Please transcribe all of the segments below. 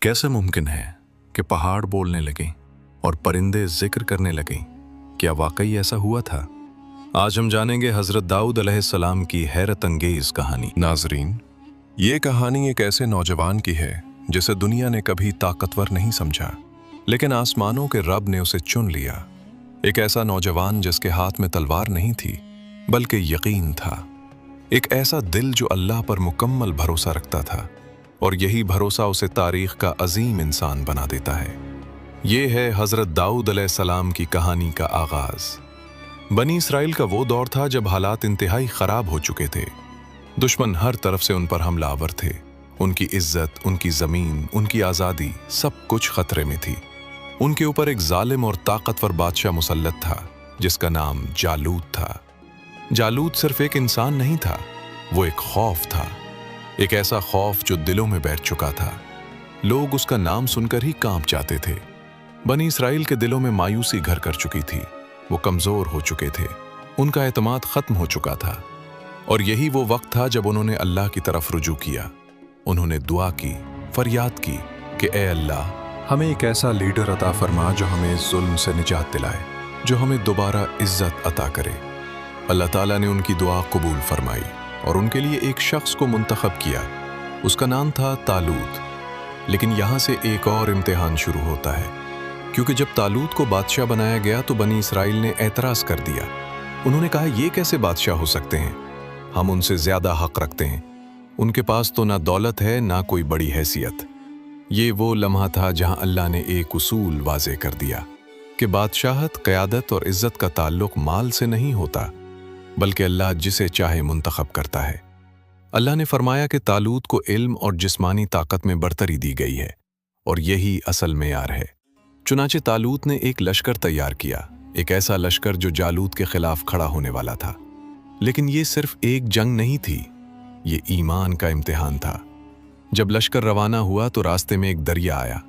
कैसे मुमकिन है कि पहाड़ बोलने लगे और परिंदे जिक्र करने लगे? क्या वाकई ऐसा हुआ था? आज हम जानेंगे हजरत दाऊद अलैहिस्सलाम की हैरत अंगेज कहानी। नाजरीन, ये कहानी एक ऐसे नौजवान की है जिसे दुनिया ने कभी ताकतवर नहीं समझा, लेकिन आसमानों के रब ने उसे चुन लिया। एक ऐसा नौजवान जिसके हाथ में तलवार नहीं थी बल्कि यकीन था। एक ऐसा दिल जो अल्लाह पर मुकम्मल भरोसा रखता था, और यही भरोसा उसे तारीख का अजीम इंसान बना देता है। ये है हजरत दाऊद अलैहिस्सलाम की कहानी का आगाज। बनी इसराइल का वो दौर था जब हालात इंतहाई खराब हो चुके थे। दुश्मन हर तरफ से उन पर हमलावर थे। उनकी इज्जत, उनकी जमीन, उनकी आज़ादी, सब कुछ खतरे में थी। उनके ऊपर एक जालिम और ताकतवर बादशाह मुसल्लत था जिसका नाम जालूत था। जालूत सिर्फ एक इंसान नहीं था, वो एक खौफ था। एक ऐसा खौफ जो दिलों में बैठ चुका था। लोग उसका नाम सुनकर ही कांप जाते थे। बनी इसराइल के दिलों में मायूसी घर कर चुकी थी। वो कमजोर हो चुके थे, उनका एतमाद खत्म हो चुका था। और यही वो वक्त था जब उन्होंने अल्लाह की तरफ रुजू किया। उन्होंने दुआ की, फरियाद की कि ए अल्लाह, हमें एक ऐसा लीडर अता फरमा जो हमें जुल्म से निजात दिलाए, जो हमें दोबारा इज्जत अता करे। अल्लाह ताला ने उनकी दुआ कबूल फरमाई और उनके लिए एक शख्स को मुंतखब किया। उसका नाम था तालूत। लेकिन यहाँ से एक और इम्तिहान शुरू होता है, क्योंकि जब तालूत को बादशाह बनाया गया तो बनी इसराइल ने एतराज़ कर दिया। उन्होंने कहा, ये कैसे बादशाह हो सकते हैं? हम उनसे ज़्यादा हक रखते हैं। उनके पास तो ना दौलत है ना कोई बड़ी हैसियत। ये वो लम्हा था जहाँ अल्लाह ने एक उसूल वाज़े कर दिया कि बादशाहत, क़यादत और इज़्ज़त का ताल्लुक़ माल से नहीं होता, बल्कि अल्लाह जिसे चाहे मुंतखब करता है। अल्लाह ने फरमाया कि तालूत को इल्म और जिस्मानी ताकत में बरतरी दी गई है, और यही असल मेयार है। चुनाचे तालूत ने एक लश्कर तैयार किया, एक ऐसा लश्कर जो जालूत के खिलाफ खड़ा होने वाला था। लेकिन ये सिर्फ एक जंग नहीं थी, ये ईमान का इम्तिहान था। जब लश्कर रवाना हुआ तो रास्ते में एक दरिया आया।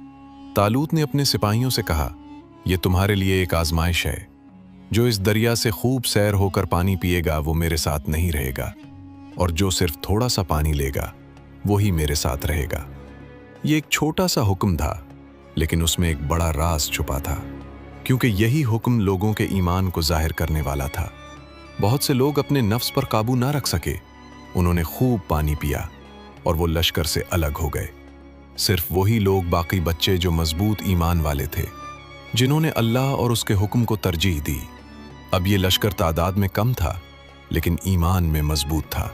तालूत ने अपने सिपाहियों से कहा, यह तुम्हारे लिए एक आजमाइश है। जो इस दरिया से खूब सैर होकर पानी पिएगा वो मेरे साथ नहीं रहेगा, और जो सिर्फ थोड़ा सा पानी लेगा वो ही मेरे साथ रहेगा। ये एक छोटा सा हुक्म था, लेकिन उसमें एक बड़ा राज छुपा था, क्योंकि यही हुक्म लोगों के ईमान को जाहिर करने वाला था। बहुत से लोग अपने नफ्स पर काबू ना रख सके। उन्होंने खूब पानी पिया और वो लश्कर से अलग हो गए। सिर्फ वही लोग बाकी बच्चे जो मजबूत ईमान वाले थे, जिन्होंने अल्लाह और उसके हुक्म को तरजीह दी। अब ये लश्कर तादाद में कम था, लेकिन ईमान में मजबूत था।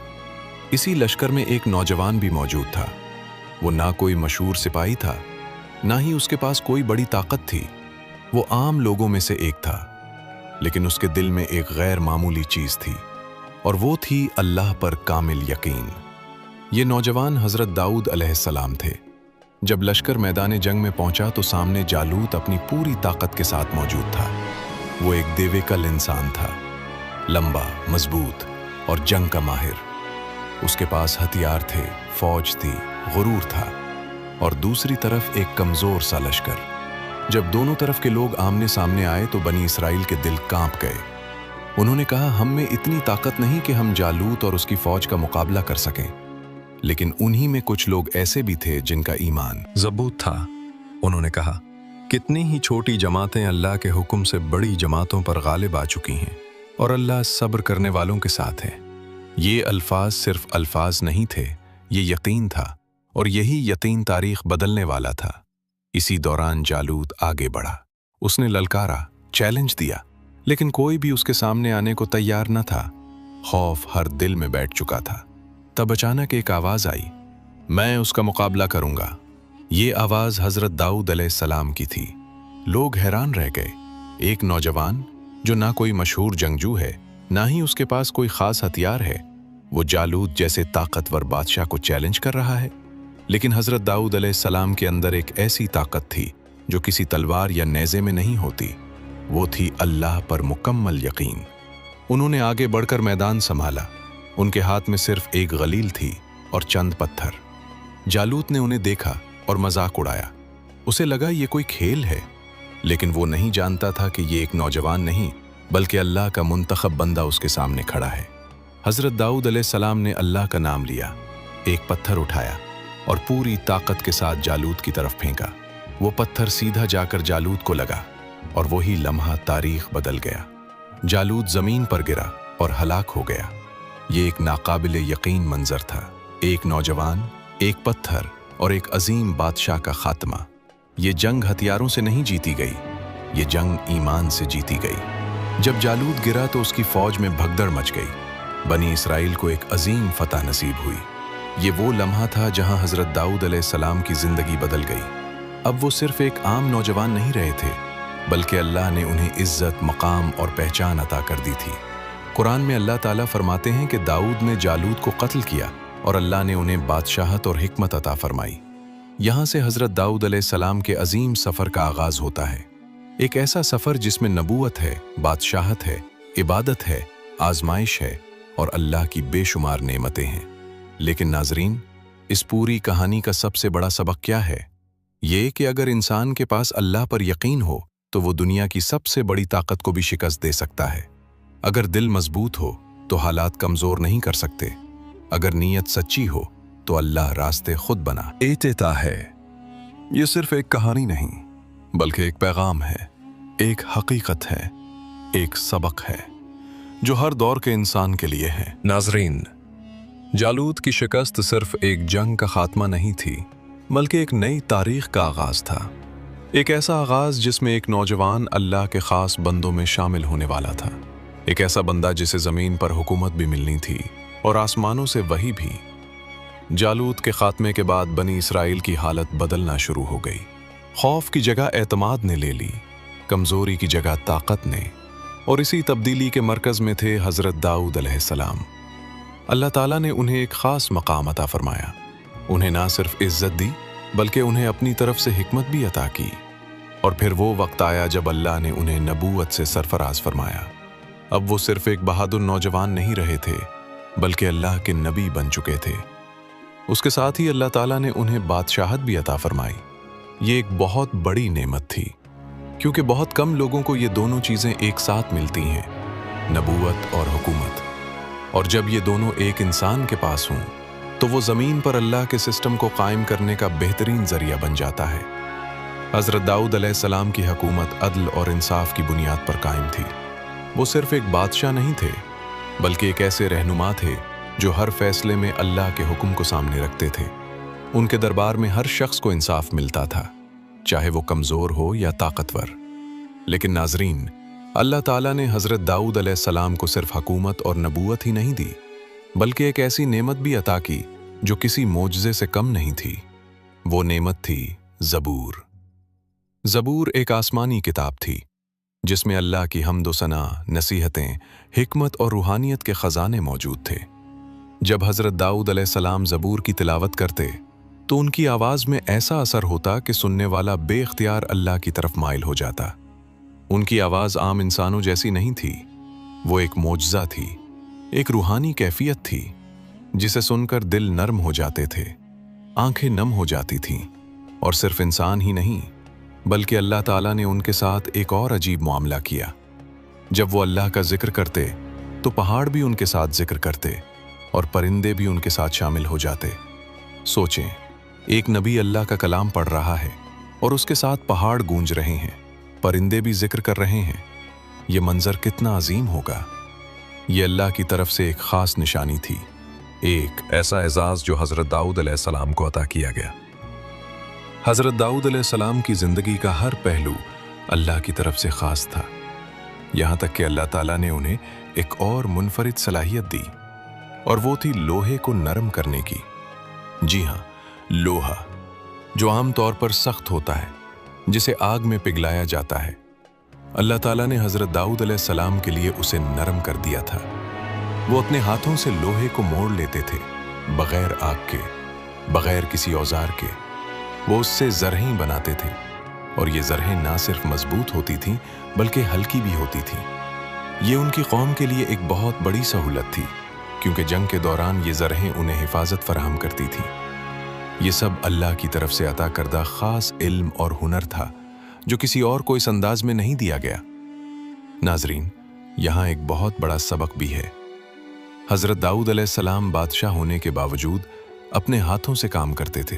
इसी लश्कर में एक नौजवान भी मौजूद था। वो ना कोई मशहूर सिपाही था, ना ही उसके पास कोई बड़ी ताकत थी। वो आम लोगों में से एक था, लेकिन उसके दिल में एक गैर मामूली चीज़ थी, और वो थी अल्लाह पर कामिल यकीन। ये नौजवान हजरत दाऊद अलैहिस्सलाम थे। जब लश्कर मैदान जंग में पहुंचा तो सामने जालूत अपनी पूरी ताकत के साथ मौजूद था। वो एक देवेकल इंसान था, लंबा, मजबूत और जंग का माहिर। उसके पास हथियार थे, फौज थी, गुरूर था, और दूसरी तरफ एक कमजोर सा लश्कर। जब दोनों तरफ के लोग आमने सामने आए तो बनी इसराइल के दिल कांप गए। उन्होंने कहा, हम में इतनी ताकत नहीं कि हम जालूत और उसकी फौज का मुकाबला कर सकें। लेकिन उन्हीं में कुछ लोग ऐसे भी थे जिनका ईमान ज़बूत था। उन्होंने कहा, कितनी ही छोटी जमातें अल्लाह के हुक्म से बड़ी जमातों पर गालिब आ चुकी हैं, और अल्लाह सब्र करने वालों के साथ है। ये अल्फाज सिर्फ अल्फाज नहीं थे, ये यकीन था, और यही यकीन तारीख बदलने वाला था। इसी दौरान जालूत आगे बढ़ा। उसने ललकारा, चैलेंज दिया, लेकिन कोई भी उसके सामने आने को तैयार न था। खौफ हर दिल में बैठ चुका था। तब अचानक एक आवाज़ आई, मैं उसका मुकाबला करूंगा। ये आवाज़ हजरत दाऊद अलैहिस्सलाम की थी। लोग हैरान रह गए। एक नौजवान जो ना कोई मशहूर जंगजू है, ना ही उसके पास कोई ख़ास हथियार है, वो जालूत जैसे ताकतवर बादशाह को चैलेंज कर रहा है। लेकिन हजरत दाऊद अलैहिस्सलाम के अंदर एक ऐसी ताकत थी जो किसी तलवार या नेज़े में नहीं होती। वो थी अल्लाह पर मुकम्मल यकीन। उन्होंने आगे बढ़कर मैदान संभाला। उनके हाथ में सिर्फ एक गलील थी और चंद पत्थर। जालूत ने उन्हें देखा और मजाक उड़ाया। उसे लगा ये कोई खेल है, लेकिन वो नहीं जानता था कि ये एक नौजवान नहीं बल्कि अल्लाह का मुंतखब बंदा उसके सामने खड़ा है। हजरत दाऊद अलैहिस्सलाम ने अल्लाह का नाम लिया, एक पत्थर उठाया और पूरी ताकत के साथ जालूत की तरफ फेंका। वो पत्थर सीधा जाकर जालूत को लगा और वही लम्हा तारीख बदल गया। जालूत जमीन पर गिरा और हलाक हो गया। ये एक नाकाबिले यकीन मंजर था। एक नौजवान, एक पत्थर और एक अजीम बादशाह का खात्मा। ये जंग हथियारों से नहीं जीती गई, ये जंग ईमान से जीती गई। जब जालूत गिरा तो उसकी फौज में भगदड़ मच गई। बनी इसराइल को एक अजीम फतह नसीब हुई। ये वो लम्हा था जहां हजरत दाऊद अलैहिस्सलाम की जिंदगी बदल गई। अब वो सिर्फ एक आम नौजवान नहीं रहे थे, बल्कि अल्लाह ने उन्हें इज्जत, मकाम और पहचान अता कर दी थी। कुरान में अल्लाह ताला फरमाते हैं कि दाऊद ने जालूत को कत्ल किया और अल्लाह ने उन्हें बादशाहत और हिकमत अता फरमाई। यहाँ से हजरत दाऊद अलैहिस्सलाम के अजीम सफ़र का आगाज़ होता है। एक ऐसा सफ़र जिसमें नबूवत है, बादशाहत है, इबादत है, आजमाइश है और अल्लाह की बेशुमार नेमतें हैं। लेकिन नाजरीन, इस पूरी कहानी का सबसे बड़ा सबक क्या है? ये कि अगर इंसान के पास अल्लाह पर यकीन हो तो वो दुनिया की सबसे बड़ी ताकत को भी शिकस्त दे सकता है। अगर दिल मजबूत हो तो हालात कमज़ोर नहीं कर सकते। अगर नीयत सच्ची हो तो अल्लाह रास्ते खुद बना देता है। ये सिर्फ एक कहानी नहीं, बल्कि एक पैगाम है, एक हकीकत है, एक सबक है जो हर दौर के इंसान के लिए है। नाजरीन, जालूत की शिकस्त सिर्फ एक जंग का खात्मा नहीं थी, बल्कि एक नई तारीख का आगाज़ था। एक ऐसा आगाज़ जिसमें एक नौजवान अल्लाह के ख़ास बंदों में शामिल होने वाला था। एक ऐसा बंदा जिसे ज़मीन पर हुकूमत भी मिलनी थी और आसमानों से वही भी। जालूत के खात्मे के बाद बनी इसराइल की हालत बदलना शुरू हो गई। खौफ की जगह एतमाद ने ले ली, कमज़ोरी की जगह ताकत ने, और इसी तब्दीली के मरकज़ में थे हज़रत दाऊद अलैहिस्सलाम। अल्लाह ताला ने उन्हें एक ख़ास मकाम अता फरमाया। उन्हें ना सिर्फ इज्जत दी, बल्कि उन्हें अपनी तरफ से हिकमत भी अता की। और फिर वो वक्त आया जब अल्लाह ने उन्हें नबूवत से सरफराज फरमाया। अब वो सिर्फ एक बहादुर नौजवान नहीं रहे थे, बल्कि अल्लाह के नबी बन चुके थे। उसके साथ ही अल्लाह ताला ने उन्हें बादशाहत भी अता फरमाई। ये एक बहुत बड़ी नेमत थी, क्योंकि बहुत कम लोगों को ये दोनों चीज़ें एक साथ मिलती हैं, नबूवत और हुकूमत। और जब ये दोनों एक इंसान के पास हों तो वो ज़मीन पर अल्लाह के सिस्टम को कायम करने का बेहतरीन ज़रिया बन जाता है। हज़रत दाऊद अलैहिस्सलाम की हुकूमत अदल और इंसाफ की बुनियाद पर कायम थी। वो सिर्फ एक बादशाह नहीं थे, बल्कि एक ऐसे रहनुमा थे जो हर फैसले में अल्लाह के हुक्म को सामने रखते थे। उनके दरबार में हर शख्स को इंसाफ मिलता था, चाहे वो कमज़ोर हो या ताकतवर। लेकिन नाजरीन, अल्लाह ताला ने हज़रत दाऊद अलैहिस्सलाम को सिर्फ हुकूमत और नबूवत ही नहीं दी, बल्कि एक ऐसी नेमत भी अता की जो किसी मोजज़े से कम नहीं थी। वो नेमत थी ज़बूर। ज़बूर एक आसमानी किताब थी जिसमें अल्लाह की हम्द व सना, नसीहतें, हिकमत और रूहानियत के ख़जाने मौजूद थे। जब हज़रत दाऊद अलैहिस्सलाम ज़बूर की तिलावत करते तो उनकी आवाज़ में ऐसा असर होता कि सुनने वाला बेख्तियार अल्लाह की तरफ माइल हो जाता। उनकी आवाज़ आम इंसानों जैसी नहीं थी, वो एक मोजज़ा थी, एक रूहानी कैफियत थी जिसे सुनकर दिल नर्म हो जाते थे, आंखें नम हो जाती थीं। और सिर्फ इंसान ही नहीं, बल्कि अल्लाह ताला ने उनके साथ एक और अजीब मामला किया। जब वो अल्लाह का जिक्र करते तो पहाड़ भी उनके साथ जिक्र करते और परिंदे भी उनके साथ शामिल हो जाते। सोचें, एक नबी अल्लाह का कलाम पढ़ रहा है और उसके साथ पहाड़ गूंज रहे हैं, परिंदे भी जिक्र कर रहे हैं। ये मंजर कितना अजीम होगा। ये अल्लाह की तरफ से एक ख़ास निशानी थी, एक ऐसा एजाज़ जो हज़रत दाऊद अलैहिस्सलाम को अता किया गया। हज़रत दाऊद अलैहिस्सलाम की ज़िंदगी का हर पहलू अल्लाह की तरफ से ख़ास था। यहाँ तक कि अल्लाह ताला ने उन्हें एक और मुनफरिद सलाहियत दी, और वो थी लोहे को नरम करने की। जी हाँ, लोहा जो आम तौर पर सख्त होता है, जिसे आग में पिघलाया जाता है, अल्लाह ताला ने हज़रत दाऊद अलैहिस्सलाम के लिए उसे नरम कर दिया था। वो अपने हाथों से लोहे को मोड़ लेते थे, बग़ैर आग के, बग़ैर किसी औजार के। वो उससे ज़रहें बनाते थे, और ये ज़रहें ना सिर्फ मजबूत होती थीं, बल्कि हल्की भी होती थीं। ये उनकी कौम के लिए एक बहुत बड़ी सहूलत थी, क्योंकि जंग के दौरान ये ज़रहें उन्हें हिफाजत फराहम करती थीं। ये सब अल्लाह की तरफ से अता करदा ख़ास इल्म और हुनर था, जो किसी और को इस अंदाज में नहीं दिया गया। नाजरीन, यहाँ एक बहुत बड़ा सबक भी है। हज़रत दाऊद अलैहिस्सलाम बादशाह होने के बावजूद अपने हाथों से काम करते थे,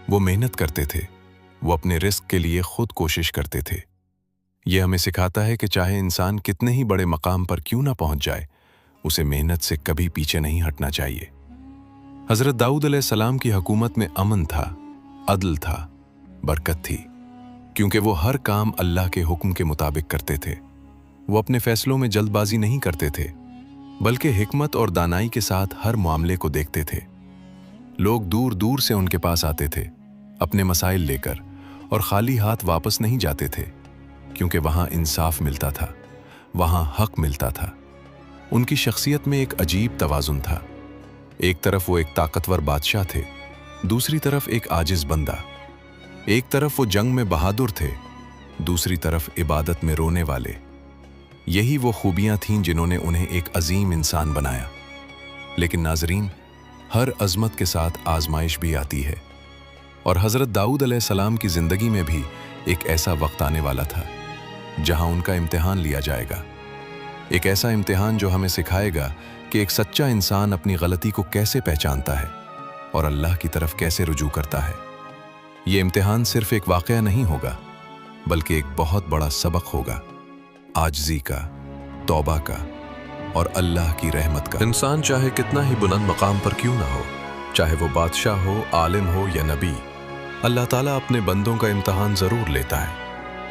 वो मेहनत करते थे, वो अपने रिस्क के लिए खुद कोशिश करते थे। ये हमें सिखाता है कि चाहे इंसान कितने ही बड़े मकाम पर क्यों ना पहुंच जाए, उसे मेहनत से कभी पीछे नहीं हटना चाहिए। हज़रत दाऊद अलैहिस्सलाम की हुकूमत में अमन था, अदल था, बरकत थी, क्योंकि वो हर काम अल्लाह के हुक्म के मुताबिक करते थे। वो अपने फैसलों में जल्दबाजी नहीं करते थे, बल्कि हिकमत और दानाई के साथ हर मामले को देखते थे। लोग दूर दूर से उनके पास आते थे अपने मसाइल लेकर, और खाली हाथ वापस नहीं जाते थे, क्योंकि वहाँ इंसाफ मिलता था, वहाँ हक मिलता था। उनकी शख्सियत में एक अजीब तवाज़ुन था। एक तरफ वो एक ताकतवर बादशाह थे, दूसरी तरफ एक आजिज बंदा। एक तरफ वो जंग में बहादुर थे, दूसरी तरफ इबादत में रोने वाले। यही वो खूबियाँ थीं जिन्होंने उन्हें एक अजीम इंसान बनाया। लेकिन नाजरीन, हर अजमत के साथ आजमाइश भी आती है, और हज़रत दाऊद अलैहिस्सलाम की ज़िंदगी में भी एक ऐसा वक्त आने वाला था जहां उनका इम्तिहान लिया जाएगा। एक ऐसा इम्तिहान जो हमें सिखाएगा कि एक सच्चा इंसान अपनी गलती को कैसे पहचानता है और अल्लाह की तरफ कैसे रुजू करता है। ये इम्तिहान सिर्फ एक वाक़या नहीं होगा, बल्कि एक बहुत बड़ा सबक होगा, आजिज़ी का, तौबा का और अल्लाह की रहमत का। इंसान चाहे कितना ही बुलंद मकाम पर क्यों ना हो, चाहे वो बादशाह हो, आलिम हो या नबी, अल्लाह ताला अपने बंदों का इम्तिहान ज़रूर लेता है,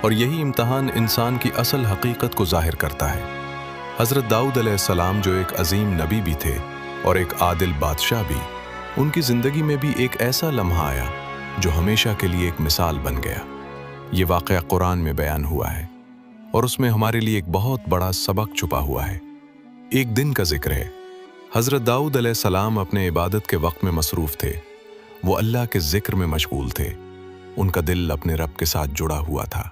और यही इम्तिहान इंसान की असल हकीकत को ज़ाहिर करता है। हज़रत दाऊद अलैहिस्सलाम जो एक अजीम नबी भी थे और एक आदिल बादशाह भी, उनकी ज़िंदगी में भी एक ऐसा लम्हा आया जो हमेशा के लिए एक मिसाल बन गया। ये वाक़या कुरान में बयान हुआ है, और उसमें हमारे लिए एक बहुत बड़ा सबक छुपा हुआ है। एक दिन का जिक्र है। हज़रत दाऊद अलैहिस्सलाम अपने इबादत के वक्त में मसरूफ़ थे। वो अल्लाह के जिक्र में मशगूल थे। उनका दिल अपने रब के साथ जुड़ा हुआ था।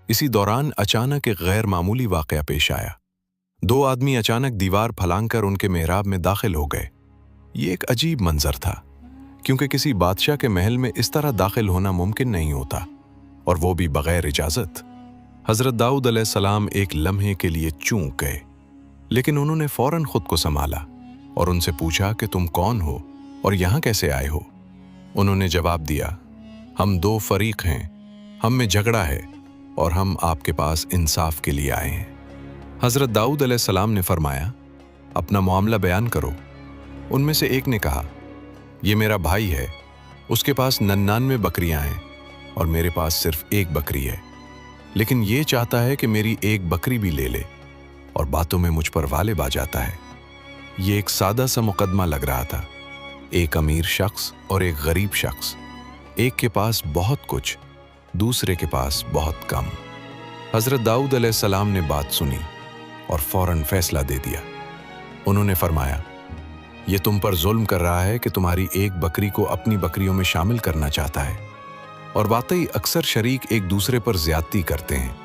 इसी दौरान अचानक एक गैर मामूली वाक़या पेश आया। दो आदमी अचानक दीवार फलांकर उनके मेहराब में दाखिल हो गए। ये एक अजीब मंजर था, क्योंकि किसी बादशाह के महल में इस तरह दाखिल होना मुमकिन नहीं होता, और वो भी बगैर इजाज़त। हज़रत दाऊद अलैहिस्सलाम एक लम्हे के लिए चूक गए, लेकिन उन्होंने फ़ौरन खुद को संभाला और उनसे पूछा कि तुम कौन हो और यहाँ कैसे आए हो। उन्होंने जवाब दिया, हम दो फरीक हैं, हम में झगड़ा है और हम आपके पास इंसाफ के लिए आए हैं। हज़रत दाऊद अलैहिस्सलाम ने फरमाया, अपना मामला बयान करो। उनमें से एक ने कहा, ये मेरा भाई है, उसके पास 99 बकरियां हैं और मेरे पास सिर्फ एक बकरी है, लेकिन ये चाहता है कि मेरी एक बकरी भी ले ले, और बातों में मुझ पर वालिब आ जाता है। ये एक सादा सा मुकदमा लग रहा था। एक अमीर शख्स और एक गरीब शख्स, एक के पास बहुत कुछ, दूसरे के पास बहुत कम। हज़रत दाऊद अलैहिस्सलाम ने बात सुनी और फौरन फैसला दे दिया। उन्होंने फरमाया, ये तुम पर जुल्म कर रहा है कि तुम्हारी एक बकरी को अपनी बकरियों में शामिल करना चाहता है, और वाकई अक्सर शरीक एक दूसरे पर ज्यादती करते हैं,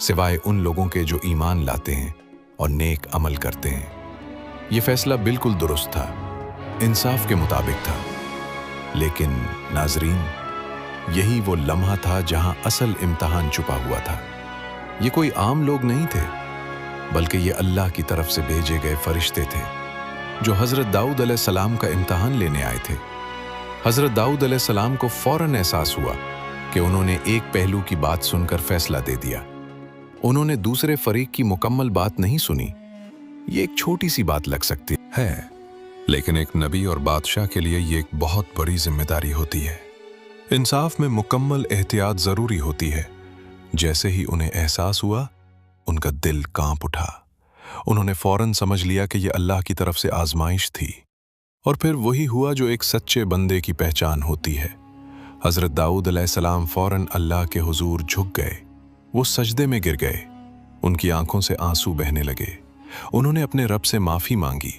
सिवाय उन लोगों के जो ईमान लाते हैं और नेक अमल करते हैं। ये फैसला बिल्कुल दुरुस्त था, इंसाफ के मुताबिक था। लेकिन नाजरीन, यही वो लम्हा था जहां असल इम्तिहान छुपा हुआ था। ये कोई आम लोग नहीं थे, बल्कि ये अल्लाह की तरफ से भेजे गए फरिश्ते थे जो हज़रत दाऊद अलैहिस्सलाम का इम्तिहान लेने आए थे। हज़रत दाऊद अलैहिस्सलाम को फौरन एहसास हुआ कि उन्होंने एक पहलू की बात सुनकर फैसला दे दिया। उन्होंने दूसरे फरीक की मुकम्मल बात नहीं सुनी। ये एक छोटी सी बात लग सकती है, लेकिन एक नबी और बादशाह के लिए ये एक बहुत बड़ी जिम्मेदारी होती है। इंसाफ में मुकम्मल एहतियात ज़रूरी होती है। जैसे ही उन्हें एहसास हुआ, उनका दिल कांप उठा। उन्होंने फौरन समझ लिया कि यह अल्लाह की तरफ से आजमाइश थी, और फिर वही हुआ जो एक सच्चे बंदे की पहचान होती है। हज़रत दाऊद अलैहिस्सलाम फौरन अल्लाह के हुजूर झुक गए। वो सजदे में गिर गए। उनकी आंखों से आंसू बहने लगे। उन्होंने अपने रब से माफ़ी मांगी।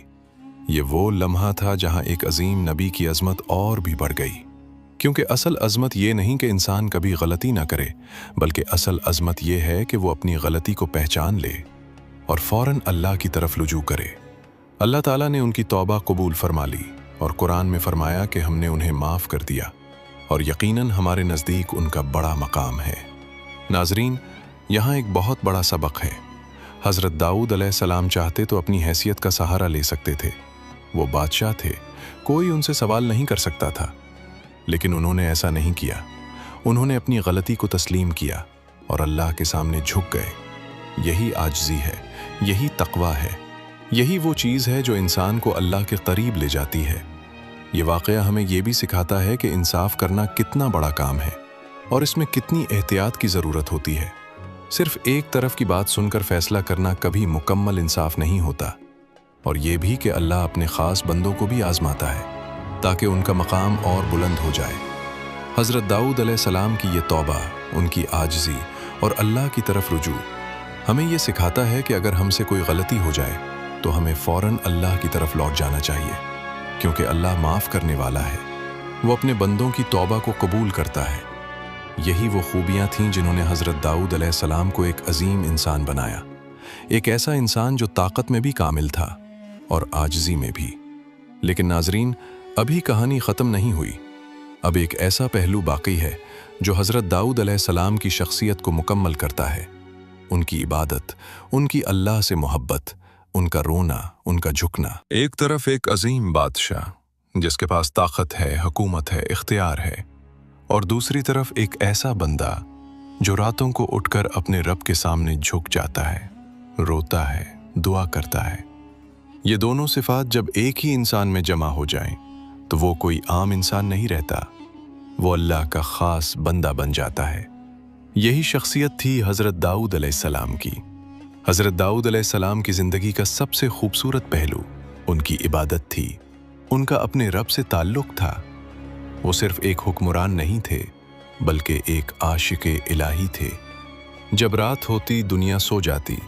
ये वो लम्हा था जहां एक अजीम नबी की अजमत और भी बढ़ गई, क्योंकि असल अजमत ये नहीं कि इंसान कभी गलती ना करे, बल्कि असल अजमत ये है कि वो अपनी गलती को पहचान ले और फौरन अल्लाह की तरफ रुजू करे। अल्लाह ताला ने उनकी तौबा कबूल फरमा ली और कुरान में फरमाया कि हमने उन्हें माफ़ कर दिया, और यकीनन हमारे नज़दीक उनका बड़ा मकाम है। नाजरीन, यहाँ एक बहुत बड़ा सबक है। हज़रत दाऊद अलैहिस्सलाम चाहते तो अपनी हैसियत का सहारा ले सकते थे, वो बादशाह थे, कोई उनसे सवाल नहीं कर सकता था। लेकिन उन्होंने ऐसा नहीं किया। उन्होंने अपनी गलती को तस्लीम किया और अल्लाह के सामने झुक गए। यही आजिज़ी है, यही तक़वा है, यही वो चीज़ है जो इंसान को अल्लाह के करीब ले जाती है। ये वाक़या हमें ये भी सिखाता है कि इंसाफ करना कितना बड़ा काम है और इसमें कितनी एहतियात की ज़रूरत होती है। सिर्फ एक तरफ की बात सुनकर फैसला करना कभी मुकम्मल इंसाफ नहीं होता। और ये भी कि अल्लाह अपने ख़ास बंदों को भी आज़माता है ताकि उनका मकाम और बुलंद हो जाए। हज़रत दाऊद अलैहिस्सलाम की ये तौबा, उनकी आजिज़ी और अल्लाह की तरफ रुजू हमें ये सिखाता है कि अगर हमसे कोई गलती हो जाए तो हमें फ़ौरन अल्लाह की तरफ लौट जाना चाहिए, क्योंकि अल्लाह माफ़ करने वाला है। वो अपने बंदों की तौबा को कबूल करता है। यही वो खूबियाँ थीं जिन्होंने हज़रत दाऊद अलैहिस्सलाम को एक अजीम इंसान बनाया, एक ऐसा इंसान जो ताकत में भी कामिल था और आजिज़ी में भी। लेकिन नाज़रीन, अभी कहानी ख़त्म नहीं हुई। अब एक ऐसा पहलू बाकी है जो हज़रत दाऊद अलैहिस्सलाम की शख्सियत को मुकम्मल करता है। उनकी इबादत, उनकी अल्लाह से मोहब्बत, उनका रोना, उनका झुकना। एक तरफ एक अजीम बादशाह जिसके पास ताकत है, हुकूमत है, इख्तियार है, और दूसरी तरफ एक ऐसा बंदा जो रातों को उठकर अपने रब के सामने झुक जाता है, रोता है, दुआ करता है। ये दोनों सिफात जब एक ही इंसान में जमा हो जाएं, तो वो कोई आम इंसान नहीं रहता, वो अल्लाह का ख़ास बंदा बन जाता है। यही शख्सियत थी हज़रत दाऊद अलैहिस्सलाम की। हज़रत दाऊद अलैहिस्सलाम की ज़िंदगी का सबसे खूबसूरत पहलू उनकी इबादत थी, उनका अपने रब से ताल्लुक़ था। वो सिर्फ़ एक हुक्मरान नहीं थे, बल्कि एक आशिक़े इलाही थे। जब रात होती, दुनिया सो जाती,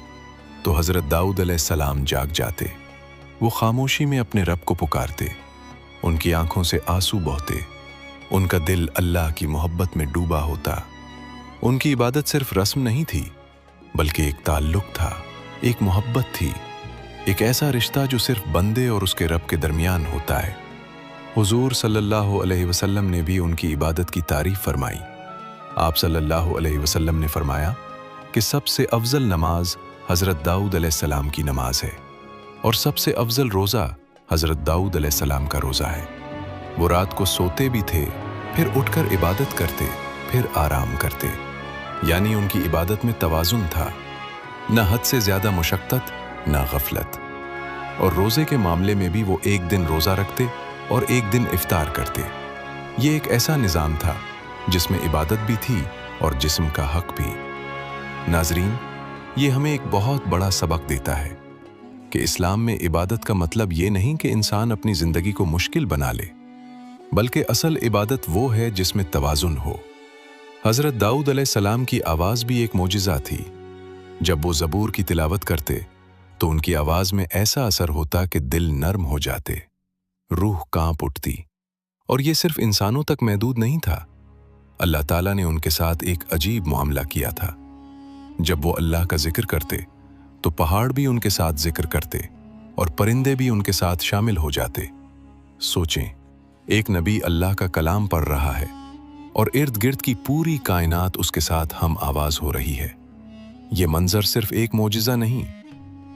तो हज़रत दाऊद अलैहिस्सलाम जाग जाते। वो खामोशी में अपने रब को पुकारते, उनकी आंखों से आंसू बहते, उनका दिल अल्लाह की मोहब्बत में डूबा होता। उनकी इबादत सिर्फ रस्म नहीं थी, बल्कि एक ताल्लुक़ था, एक मोहब्बत थी, एक ऐसा रिश्ता जो सिर्फ बंदे और उसके रब के दरमियान होता है। हुजूर सल्लल्लाहु अलैहि वसल्लम ने भी उनकी इबादत की तारीफ़ फरमाई। आप सल्लल्लाहु अलैहि वसल्लम ने फरमाया कि सबसे अफजल नमाज हज़रत दाऊद अलैहिस्सलाम की नमाज है और सबसे अफजल रोज़ा हज़रत दाऊद अलैहिस्सलाम का रोज़ा है। वो रात को सोते भी थे, फिर उठकर इबादत करते, फिर आराम करते। यानी उनकी इबादत में तवाज़ुन था, न हद से ज़्यादा मुशक्क़त, न गफलत। और रोज़े के मामले में भी वो एक दिन रोज़ा रखते और एक दिन इफ्तार करते। ये एक ऐसा निज़ाम था जिसमें इबादत भी थी और जिस्म का हक भी। नाज़रीन, ये हमें एक बहुत बड़ा सबक देता है कि इस्लाम में इबादत का मतलब ये नहीं कि इंसान अपनी ज़िंदगी को मुश्किल बना ले, बल्कि असल इबादत वो है जिसमें तवाज़ुन हो। हज़रत दाऊद अलैहिस्सलाम की आवाज़ भी एक मोजिज़ा थी। जब वो ज़बूर की तिलावत करते तो उनकी आवाज़ में ऐसा असर होता कि दिल नर्म हो जाते, रूह कांप उठती। और ये सिर्फ इंसानों तक महदूद नहीं था, अल्लाह ताला ने उनके साथ एक अजीब मामला किया था। जब वो अल्लाह का जिक्र करते तो पहाड़ भी उनके साथ जिक्र करते और परिंदे भी उनके साथ शामिल हो जाते। सोचें, एक नबी अल्लाह का कलाम पढ़ रहा है और इर्द गिर्द की पूरी कायनात उसके साथ हम आवाज़ हो रही है। ये मंजर सिर्फ एक मोजिज़ा नहीं,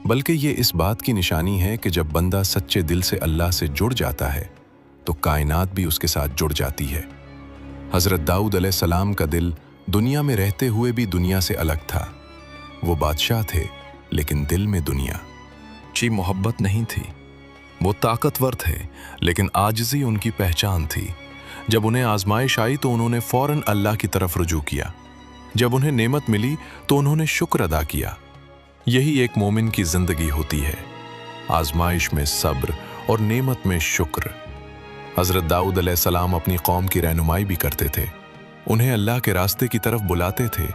बल्कि ये इस बात की निशानी है कि जब बंदा सच्चे दिल से अल्लाह से जुड़ जाता है तो कायनात भी उसके साथ जुड़ जाती है। हज़रत दाऊद अलैहिस्सलाम का दिल दुनिया में रहते हुए भी दुनिया से अलग था। वो बादशाह थे, लेकिन दिल में दुनिया की मोहब्बत नहीं थी। वो ताकतवर थे, लेकिन आजिज़ी उनकी पहचान थी। जब उन्हें आजमाइश आई तो उन्होंने फ़ौरन अल्लाह की तरफ रुजू किया। जब उन्हें नेमत मिली तो उन्होंने शुक्र अदा किया। यही एक मोमिन की ज़िंदगी होती है, आजमाइश में सब्र और नेमत में शुक्र। हज़रत दाऊद अलैहिस्सलाम अपनी कौम की रहनुमाई भी करते थे, उन्हें अल्लाह के रास्ते की तरफ बुलाते थे,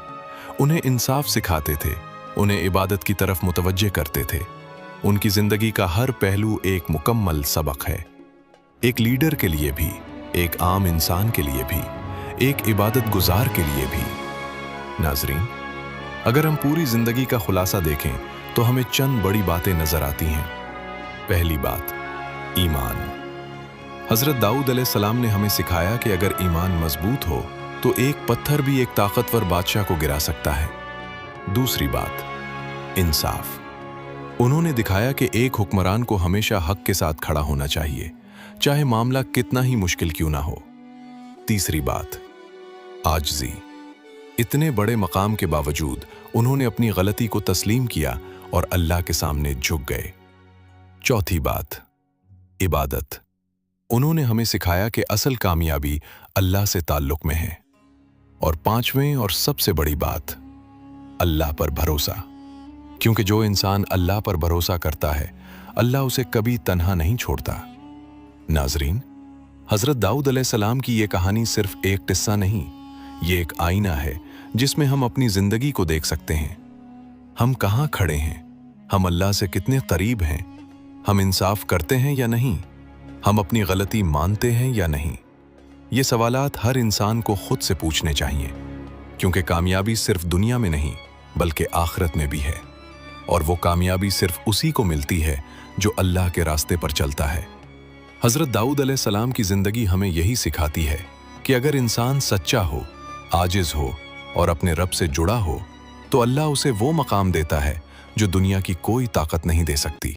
उन्हें इंसाफ सिखाते थे, उन्हें इबादत की तरफ मुतवज्जे करते थे। उनकी ज़िंदगी का हर पहलू एक मुकम्मल सबक है, एक लीडर के लिए भी, एक आम इंसान के लिए भी, एक इबादत गुजार के लिए भी। नाज़रीन, अगर हम पूरी ज़िंदगी का खुलासा देखें तो हमें चंद बड़ी बातें नज़र आती हैं। पहली बात, ईमान। हज़रत दाऊद अलैहिस्सलाम ने हमें सिखाया कि अगर ईमान मजबूत हो तो एक पत्थर भी एक ताकतवर बादशाह को गिरा सकता है। दूसरी बात, इंसाफ। उन्होंने दिखाया कि एक हुक्मरान को हमेशा हक के साथ खड़ा होना चाहिए, चाहे मामला कितना ही मुश्किल क्यों ना हो। तीसरी बात, आजिज़ी। इतने बड़े मकाम के बावजूद उन्होंने अपनी गलती को तस्लीम किया और अल्लाह के सामने झुक गए। चौथी बात, इबादत। उन्होंने हमें सिखाया कि असल कामयाबी अल्लाह से ताल्लुक में है। और पांचवें और सबसे बड़ी बात, अल्लाह पर भरोसा। क्योंकि जो इंसान अल्लाह पर भरोसा करता है, अल्लाह उसे कभी तन्हा नहीं छोड़ता। नाजरीन, हज़रत दाऊद अलैहिस्सलाम की ये कहानी सिर्फ एक किस्सा नहीं, ये एक आईना है जिसमें हम अपनी जिंदगी को देख सकते हैं। हम कहाँ खड़े हैं, हम अल्लाह से कितने करीब हैं, हम इंसाफ करते हैं या नहीं, हम अपनी गलती मानते हैं या नहीं। ये सवालात हर इंसान को खुद से पूछने चाहिए, क्योंकि कामयाबी सिर्फ दुनिया में नहीं बल्कि आखिरत में भी है। और वो कामयाबी सिर्फ उसी को मिलती है जो अल्लाह के रास्ते पर चलता है। हज़रत दाऊद अलैहिस्सलाम की ज़िंदगी हमें यही सिखाती है कि अगर इंसान सच्चा हो, आजिज़ हो और अपने रब से जुड़ा हो, तो अल्लाह उसे वो मकाम देता है जो दुनिया की कोई ताकत नहीं दे सकती।